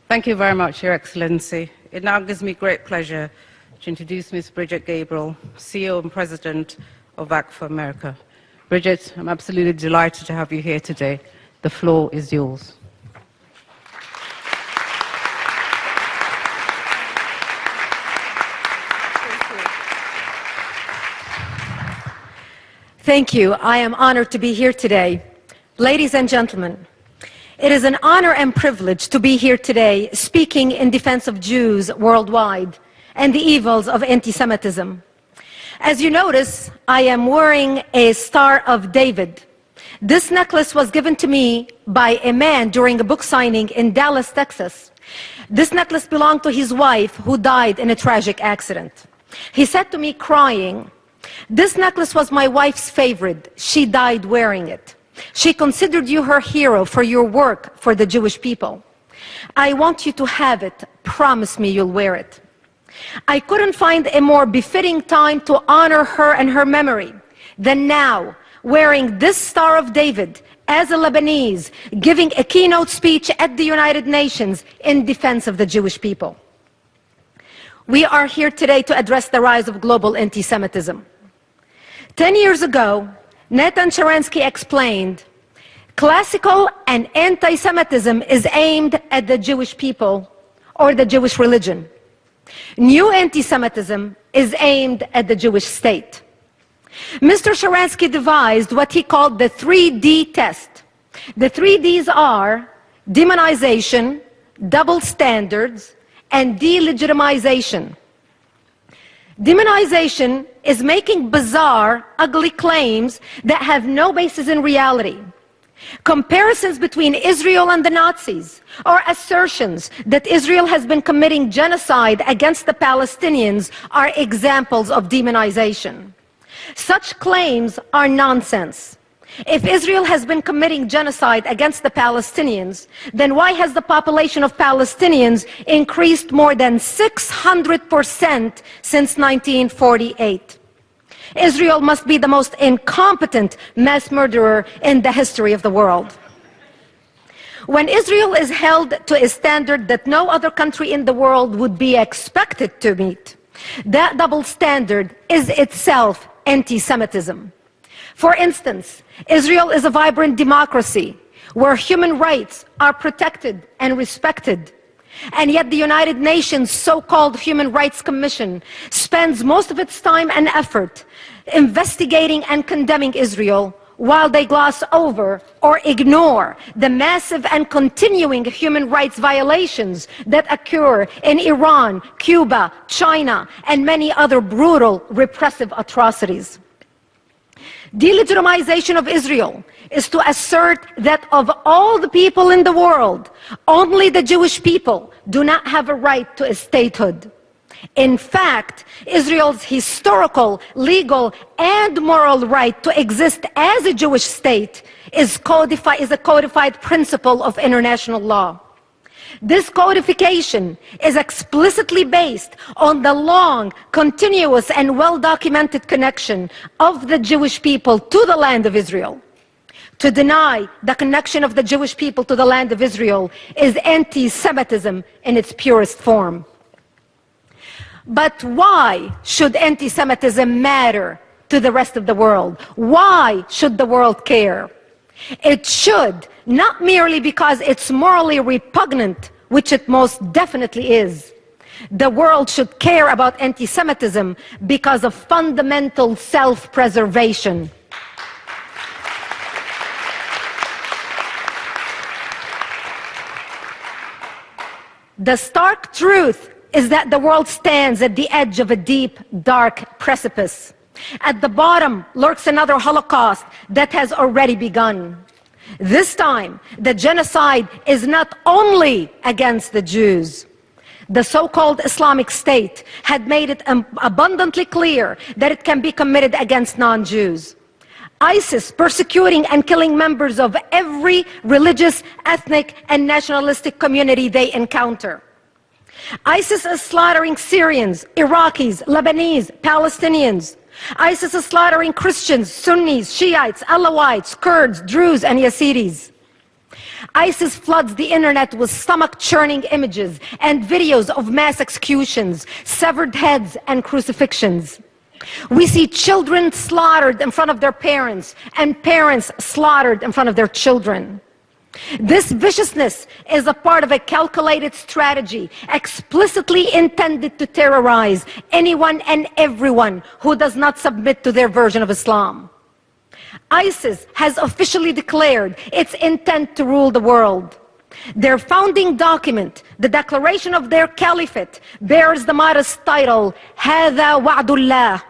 Thank you very much, Your Excellency. It now gives me great pleasure to introduce Ms. Brigitte Gabriel, CEO and President of ActForAmerica. Brigitte, I'm absolutely delighted to have you here today. The floor is yours. Thank you. I am honored to be here today. Ladies and gentlemen, it is an honor and privilege to be here today speaking in defense of Jews worldwide and the evils of anti-Semitism. As you notice, I am wearing a Star of David. This necklace was given to me by a man during a book signing in Dallas, Texas. This necklace belonged to his wife, who died in a tragic accident. He said to me, crying, "This necklace was my wife's favorite. She died wearing it. She considered you her hero for your work for the Jewish people. I want you to have it. Promise me you'll wear it." I couldn't find a more befitting time to honor her and her memory than now, wearing this Star of David as a Lebanese, giving a keynote speech at the United Nations in defense of the Jewish people. We are here today to address the rise of global anti-Semitism. 10 years ago, Nathan Sharansky explained, classical and anti-Semitism is aimed at the Jewish people or the Jewish religion. New anti-Semitism is aimed at the Jewish state. Mr. Sharansky devised what he called the 3D test. The 3Ds are demonization, double standards, and delegitimization. Demonization is making bizarre, ugly claims that have no basis in reality. Comparisons between Israel and the Nazis, or assertions that Israel has been committing genocide against the Palestinians, are examples of demonization. Such claims are nonsense. If Israel has been committing genocide against the Palestinians, then why has the population of Palestinians increased more than 600% since 1948? Israel must be the most incompetent mass murderer in the history of the world. When Israel is held to a standard that no other country in the world would be expected to meet, that double standard is itself anti-Semitism. For instance, Israel is a vibrant democracy where human rights are protected and respected. And yet the United Nations so-called Human Rights Commission spends most of its time and effort investigating and condemning Israel, while they gloss over or ignore the massive and continuing human rights violations that occur in Iran, Cuba, China, and many other brutal, repressive atrocities. Delegitimization of Israel is to assert that of all the people in the world, only the Jewish people do not have a right to a statehood. In fact, Israel's historical, legal, and moral right to exist as a Jewish state is a codified principle of international law. This codification is explicitly based on the long, continuous, and well-documented connection of the Jewish people to the land of Israel. To deny the connection of the Jewish people to the land of Israel is anti-Semitism in its purest form. But why should anti-Semitism matter to the rest of the world? Why should the world care? It should, not merely because it's morally repugnant, which it most definitely is. The world should care about anti-Semitism because of fundamental self-preservation. The stark truth is that the world stands at the edge of a deep, dark precipice. At the bottom lurks another Holocaust that has already begun. This time, the genocide is not only against the Jews. The so-called Islamic State had made it abundantly clear that it can be committed against non-Jews. ISIS persecuting and killing members of every religious, ethnic, and nationalistic community they encounter. ISIS is slaughtering Syrians, Iraqis, Lebanese, Palestinians. ISIS is slaughtering Christians, Sunnis, Shiites, Alawites, Kurds, Druze, and Yazidis. ISIS floods the internet with stomach-churning images and videos of mass executions, severed heads, and crucifixions. We see children slaughtered in front of their parents and parents slaughtered in front of their children. This viciousness is a part of a calculated strategy explicitly intended to terrorize anyone and everyone who does not submit to their version of Islam. ISIS has officially declared its intent to rule the world. Their founding document, the declaration of their caliphate, bears the modest title, هَذَا وَعْدُ اللَّهِ.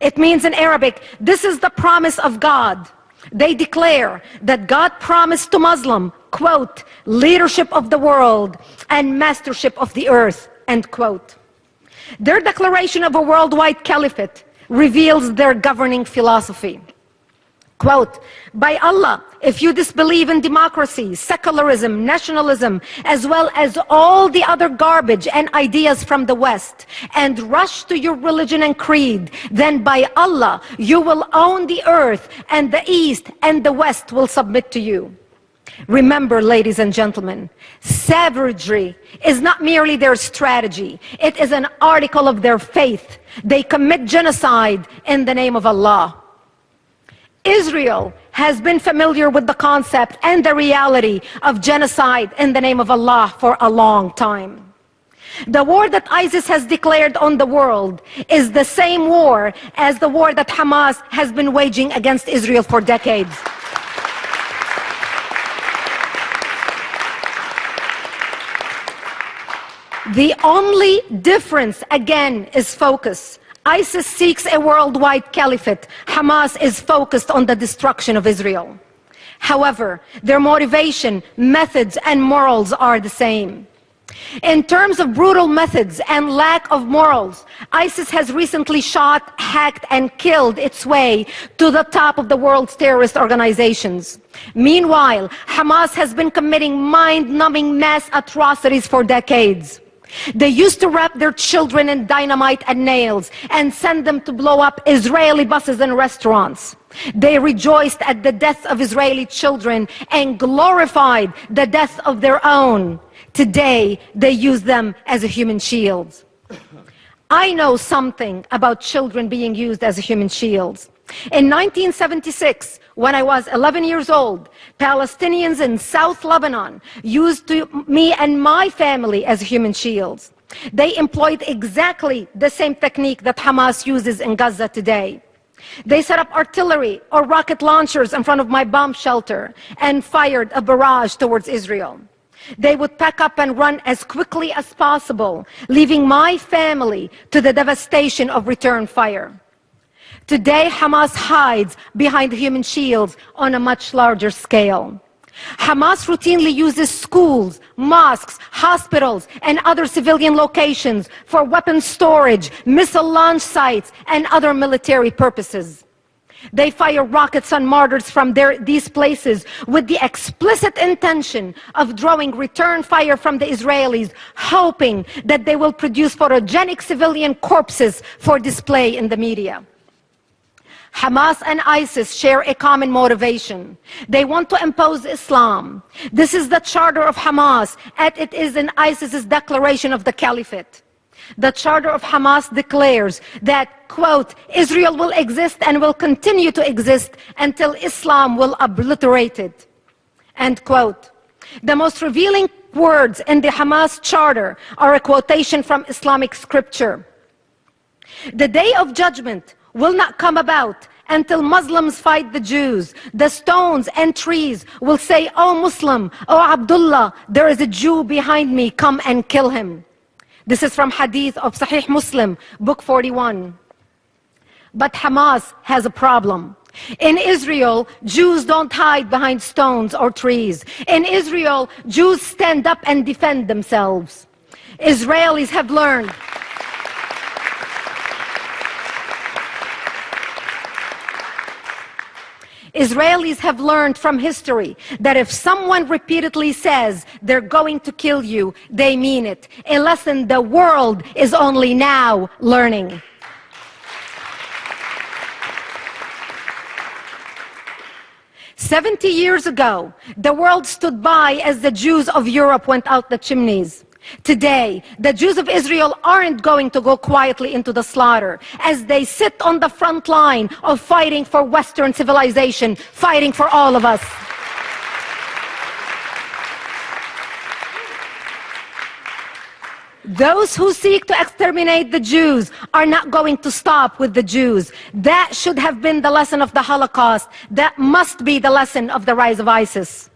It means in Arabic, this is the promise of God. They declare that God promised to Muslim, quote, leadership of the world and mastership of the earth, end quote. Their declaration of a worldwide caliphate reveals their governing philosophy. Quote, by Allah, if you disbelieve in democracy, secularism, nationalism, as well as all the other garbage and ideas from the West, and rush to your religion and creed, then by Allah, you will own the earth, and the East and the West will submit to you. Remember, ladies and gentlemen, savagery is not merely their strategy. It is an article of their faith. They commit genocide in the name of Allah. Israel has been familiar with the concept and the reality of genocide in the name of Allah for a long time. The war that ISIS has declared on the world is the same war as the war that Hamas has been waging against Israel for decades. The only difference, again, is focus. ISIS seeks a worldwide caliphate. Hamas is focused on the destruction of Israel. However, their motivation, methods, and morals are the same. In terms of brutal methods and lack of morals, ISIS has recently shot, hacked, and killed its way to the top of the world's terrorist organizations. Meanwhile, Hamas has been committing mind-numbing mass atrocities for decades. They used to wrap their children in dynamite and nails and send them to blow up Israeli buses and restaurants. They rejoiced at the death of Israeli children and glorified the death of their own. Today, they use them as a human shield. I know something about children being used as human shields. In 1976, when I was 11 years old, Palestinians in South Lebanon used me and my family as human shields. They employed exactly the same technique that Hamas uses in Gaza today. They set up artillery or rocket launchers in front of my bomb shelter and fired a barrage towards Israel. They would pack up and run as quickly as possible, leaving my family to the devastation of return fire. Today, Hamas hides behind human shields on a much larger scale. Hamas routinely uses schools, mosques, hospitals, and other civilian locations for weapons storage, missile launch sites, and other military purposes. They fire rockets on martyrs from these places with the explicit intention of drawing return fire from the Israelis, hoping that they will produce photogenic civilian corpses for display in the media. Hamas and ISIS share a common motivation. They want to impose Islam. This is the charter of Hamas, and it is in ISIS's declaration of the caliphate. The charter of Hamas declares that, quote, Israel will exist and will continue to exist until Islam will obliterate it, end quote. The most revealing words in the Hamas charter are a quotation from Islamic scripture. The day of judgment will not come about until Muslims fight the Jews. The stones and trees will say, "Oh Muslim, oh Abdullah, there is a Jew behind me, come and kill him." This is from Hadith of Sahih Muslim, book 41. But Hamas has a problem. In Israel, Jews don't hide behind stones or trees. In Israel, Jews stand up and defend themselves. Israelis have learned from history that if someone repeatedly says they're going to kill you, they mean it. A lesson the world is only now learning. 70 years ago, the world stood by as the Jews of Europe went out the chimneys. Today, the Jews of Israel aren't going to go quietly into the slaughter as they sit on the front line of fighting for Western civilization, fighting for all of us. Those who seek to exterminate the Jews are not going to stop with the Jews. That should have been the lesson of the Holocaust. That must be the lesson of the rise of ISIS.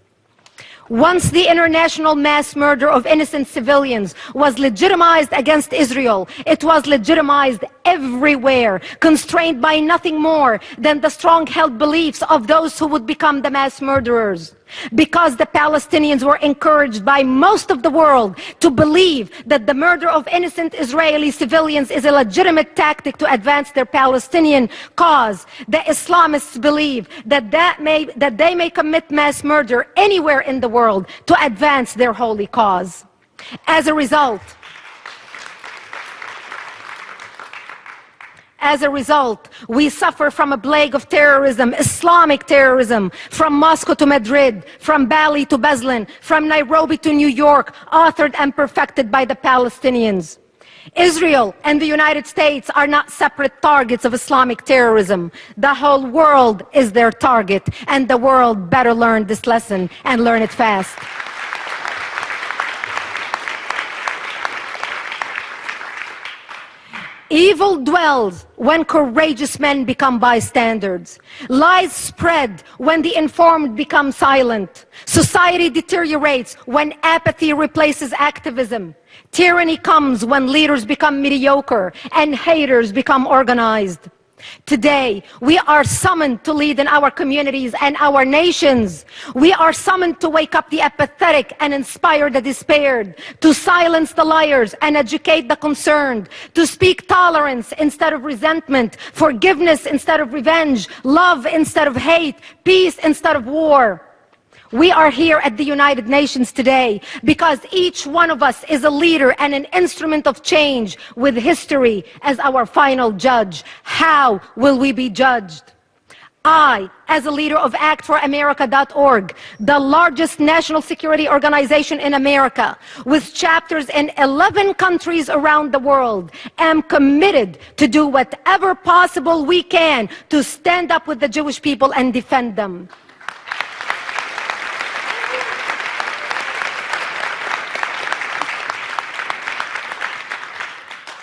Once the international mass murder of innocent civilians was legitimized against Israel, it was legitimized everywhere, constrained by nothing more than the strong-held beliefs of those who would become the mass murderers. Because the Palestinians were encouraged by most of the world to believe that the murder of innocent Israeli civilians is a legitimate tactic to advance their Palestinian cause, the Islamists believe that they may commit mass murder anywhere in the world to advance their holy cause. As a result, we suffer from a plague of terrorism, Islamic terrorism, from Moscow to Madrid, from Bali to Beslan, from Nairobi to New York, authored and perfected by the Palestinians. Israel and the United States are not separate targets of Islamic terrorism. The whole world is their target, and the world better learn this lesson and learn it fast. Evil dwells when courageous men become bystanders. Lies spread when the informed become silent. Society deteriorates when apathy replaces activism. Tyranny comes when leaders become mediocre and haters become organized. Today, we are summoned to lead in our communities and our nations. We are summoned to wake up the apathetic and inspire the despaired, to silence the liars and educate the concerned, to speak tolerance instead of resentment, forgiveness instead of revenge, love instead of hate, peace instead of war. We are here at the United Nations today because each one of us is a leader and an instrument of change with history as our final judge. How will we be judged? I, as a leader of ActForAmerica.org, the largest national security organization in America, with chapters in 11 countries around the world, am committed to do whatever possible we can to stand up with the Jewish people and defend them.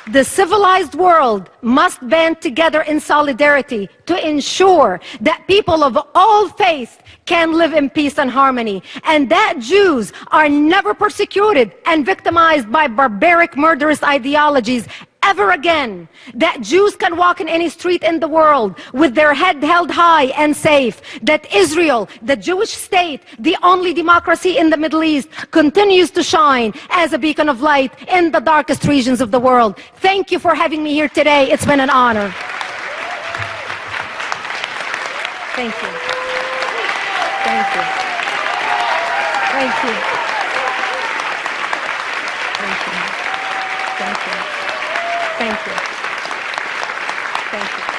The civilized world must band together in solidarity to ensure that people of all faiths can live in peace and harmony, and that Jews are never persecuted and victimized by barbaric, murderous ideologies ever again. That Jews can walk in any street in the world with their head held high and safe. That Israel, the Jewish state, the only democracy in the Middle East, continues to shine as a beacon of light in the darkest regions of the world. Thank you for having me here today. It's been an honor. Thank you. Thank you. Thank you. Thank you. Thank you. Thank you. Thank you.